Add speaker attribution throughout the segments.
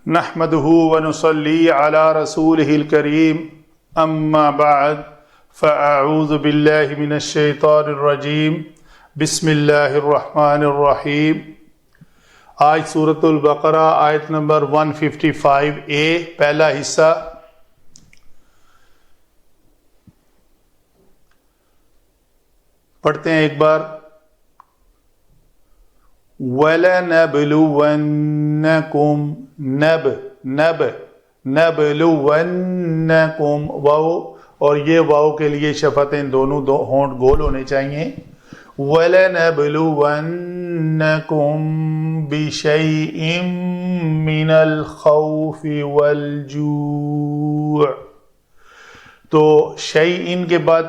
Speaker 1: نحمده ونصلي على رسوله الكريم اما بعد فاعوذ بالله من الشیطان الرجیم بسم اللہ الرحمن الرحیم۔ آج سورۃ البقرہ آیت نمبر 155 پہلا حصہ۔ پڑھتے ہیں ایک بار۔ وَلَنَبْلُوَنَّكُمْ نَبْلُوَنَّكُمْ واو، اور یہ واو کے لیے شفتیں دونوں ہونٹ گول ہونے چاہیے۔ وَلَنَبْلُوَنَّكُمْ بِشَيْءٍ مِّنَ الْخَوْفِ وَالْجُوعِ۔ تو شیئن کے بعد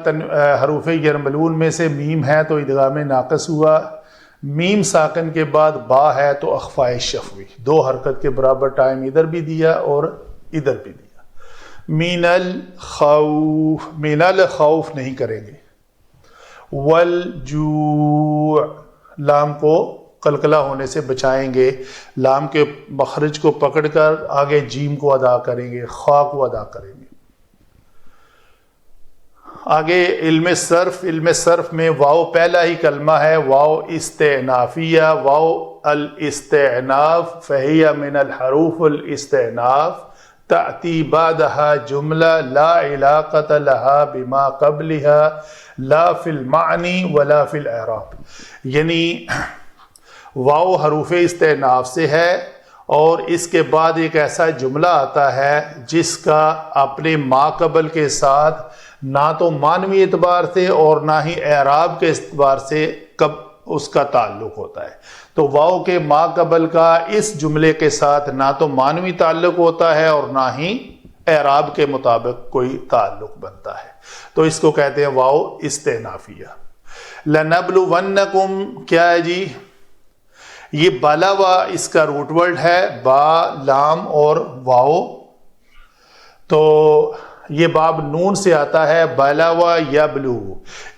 Speaker 1: حروف یرملون میں سے میم ہے تو ادغام ناقص ہوا، میم ساکن کے بعد با ہے تو اخفاء شفوی، دو حرکت کے برابر ٹائم ادھر بھی دیا اور ادھر بھی دیا۔ من الخوف نہیں کریں گے، والجوع لام کو قلقلہ ہونے سے بچائیں گے، لام کے مخرج کو پکڑ کر آگے جیم کو ادا کریں گے، خا کو ادا کریں گے۔ آگے علم صرف میں واو پہلا ہی کلمہ ہے، واو استعنافیہ، واو الاستعناف فہی من الحروف الاستعناف تأتی بعدها جملہ لا علاقۃ لها بما قبلها لا فی المعنی ولا فی الاعراب، یعنی واو حروف استعناف سے ہے اور اس کے بعد ایک ایسا جملہ آتا ہے جس کا اپنے ما قبل کے ساتھ نہ تو معنوی اعتبار سے اور نہ ہی اعراب کے اعتبار سے کب اس کا تعلق ہوتا ہے۔ تو واو کے ما قبل کا اس جملے کے ساتھ نہ تو معنوی تعلق ہوتا ہے اور نہ ہی اعراب کے مطابق کوئی تعلق بنتا ہے، تو اس کو کہتے ہیں واو استعنافیہ۔ لَنَبْلُوَنَّكُمْ کیا ہے جی؟ یہ بلوا اس کا روٹ ورڈ ہے، با لام اور واو، تو یہ باب نون سے آتا ہے، بلوا یبلو،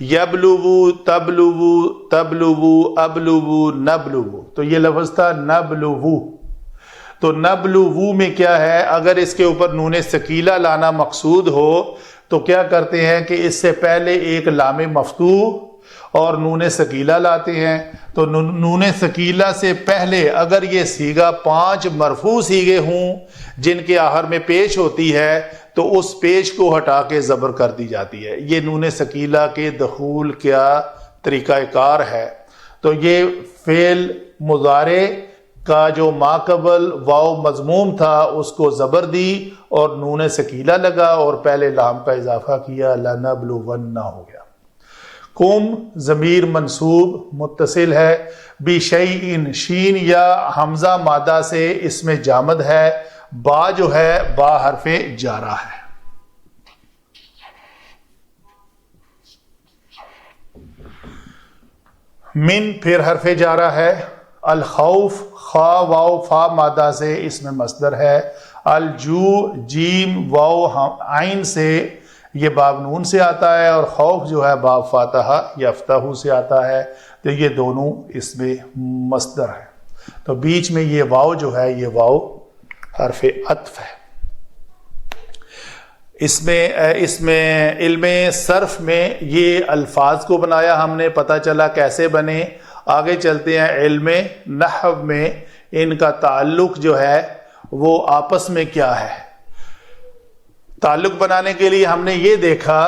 Speaker 1: یبلو تبلو تبلو ابلو نبلو، تو یہ لفظ تھا نبلو۔ تو نبلو میں کیا ہے، اگر اس کے اوپر نون ثقیلہ لانا مقصود ہو تو کیا کرتے ہیں کہ اس سے پہلے ایک لام مفتوح اور نون ثقیلہ لاتے ہیں۔ تو نون ثقیلہ سے پہلے اگر یہ سیگا 5 مرفوع سیگے ہوں جن کے آخر میں پیش ہوتی ہے تو اس پیش کو ہٹا کے زبر کر دی جاتی ہے۔ یہ نون ثقیلہ کے دخول کیا طریقہ کار ہے۔ تو یہ فعل مضارع کا جو ما قبل واو مضموم تھا اس کو زبر دی اور نون ثقیلہ لگا اور پہلے لام کا اضافہ کیا، لَنَبْلُوَنَّ ہو گیا۔ کم ضمیر منصوب متصل ہے، بِشَيْءٍ شین یا حمزہ مادہ سے اس میں جامد ہے، با جو ہے با حرف جارہ ہے۔ من پھر حرف جارہ ہے، الخوف خا واو فا مادہ سے اس میں مصدر ہے، الجو جیم واو عین سے یہ باب نون سے آتا ہے، اور خوف جو ہے باب فاتحہ یفتح سے آتا ہے، تو یہ دونوں اس میں مصدر ہے۔ تو بیچ میں یہ واو جو ہے یہ واو حرف عطف ہے۔ اس میں علم صرف میں یہ الفاظ کو بنایا ہم نے، پتہ چلا کیسے بنے۔ آگے چلتے ہیں علم نحو میں ان کا تعلق جو ہے وہ آپس میں کیا ہے۔ تعلق بنانے کے لیے ہم نے یہ دیکھا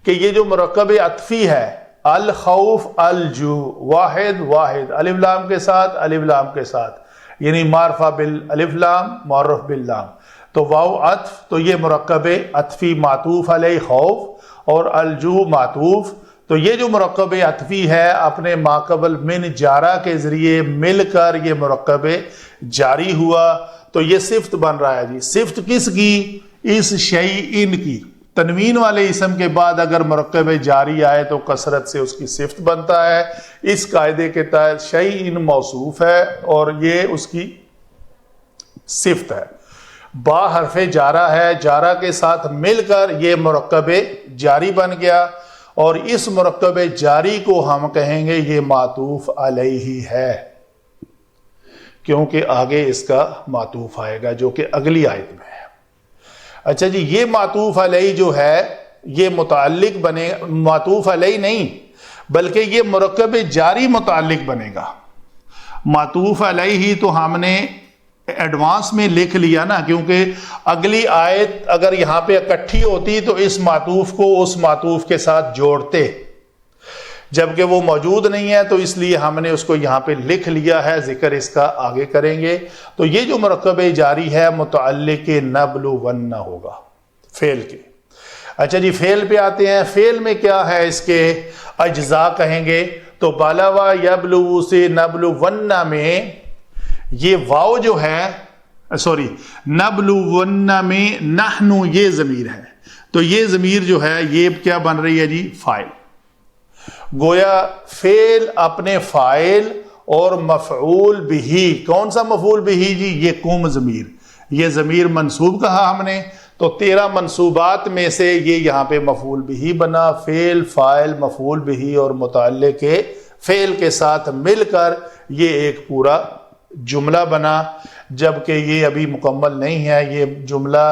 Speaker 1: کہ یہ جو مرکب عطفی ہے، الخوف الجو، واحد واحد، الف لام کے ساتھ الف لام کے ساتھ، یعنی معرفہ بالالف لام معرف باللام، تو واو عطف، تو یہ مرکب عطفی معطوف علیہ خوف اور الجو معطوف، تو یہ جو مرکب عطفی ہے اپنے ما قبل من جارہ کے ذریعے مل کر یہ مرکب جاری ہوا، تو یہ صفت بن رہا ہے جی۔ صفت کس کی؟ اس شیئن کی۔ تنوین والے اسم کے بعد اگر مرکب جاری آئے تو کثرت سے اس کی صفت بنتا ہے۔ اس قاعدے کے تحت شیئن موصوف ہے اور یہ اس کی صفت ہے۔ با حرف جارہ ہے، جارہ کے ساتھ مل کر یہ مرکب جاری بن گیا، اور اس مرکب جاری کو ہم کہیں گے یہ معطوف علیہ ہے، کیونکہ آگے اس کا معطوف آئے گا جو کہ اگلی آیت میں ہے۔ اچھا جی، یہ معطوف علیہ جو ہے یہ متعلق بنے، معطوف علیہ نہیں بلکہ یہ مرکب جاری متعلق بنے گا۔ معطوف علیہ ہی تو ہم نے ایڈوانس میں لکھ لیا نا، کیونکہ اگلی آیت اگر یہاں پہ اکٹھی ہوتی تو اس معطوف کو اس معطوف کے ساتھ جوڑتے، جبکہ وہ موجود نہیں ہے تو اس لیے ہم نے اس کو یہاں پہ لکھ لیا ہے، ذکر اس کا آگے کریں گے۔ تو یہ جو مرکب جاری ہے متعلق نبلون ہوگا فعل کے۔ اچھا جی، فعل پہ آتے ہیں۔ فعل میں کیا ہے، اس کے اجزاء کہیں گے تو بلوا یبلو سے نبلون میں یہ واو جو ہے، سوری نبلون میں نحنو یہ ضمیر ہے، تو یہ ضمیر جو ہے یہ کیا بن رہی ہے جی، فاعل۔ گویا فعل اپنے فاعل اور مفعول بہی، کون سا مفعول بہی جی، یہ قوم ضمیر، یہ ضمیر منصوب کہا ہم نے، تو 13 منصوبات میں سے یہ یہاں پہ مفعول بہی بنا۔ فعل، فاعل، مفعول بہی اور متعلق فعل کے ساتھ مل کر یہ ایک پورا جملہ بنا، جبکہ یہ ابھی مکمل نہیں ہے یہ جملہ۔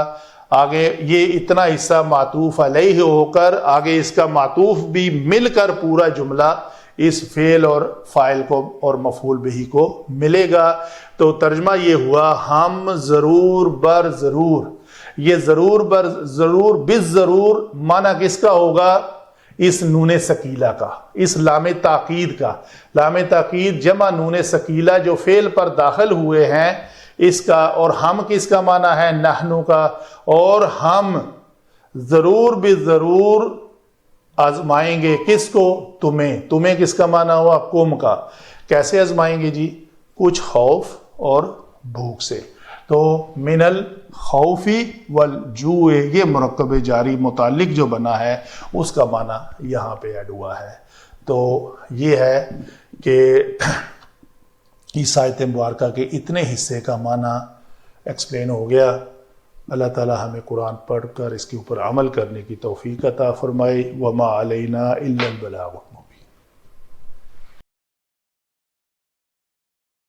Speaker 1: آگے یہ اتنا حصہ معطوف علیہ ہو کر آگے اس کا معطوف بھی مل کر پورا جملہ اس فعل اور فاعل کو اور مفعول بہی کو ملے گا۔ تو ترجمہ یہ ہوا، ہم ضرور بر ضرور، یہ ضرور بر ضرور بالضرور معنی کس کا ہوگا، اس نون ثقیلہ کا، اس لام تاکید کا۔ لام تاکید جمع نون ثقیلہ جو فعل پر داخل ہوئے ہیں اس کا، اور ہم کس کا معنی ہے، نحنو کا، اور ہم ضرور بالضرور آزمائیں گے کس کو، تمہیں۔ تمہیں کس کا معنی ہوا، قوم کا۔ کیسے آزمائیں گے جی، کچھ خوف اور بھوک سے۔ تو من الخوفی والجوع یہ مرکب جاری متعلق جو بنا ہے اس کا معنی یہاں پہ ایڈ ہوا ہے۔ تو یہ ہے کہ اس آیت مبارکہ کے اتنے حصے کا معنی ایکسپلین ہو گیا۔ اللہ تعالی ہمیں قرآن پڑھ کر اس کے اوپر عمل کرنے کی توفیق عطا فرمائے۔ وما علینا الا البلاغ۔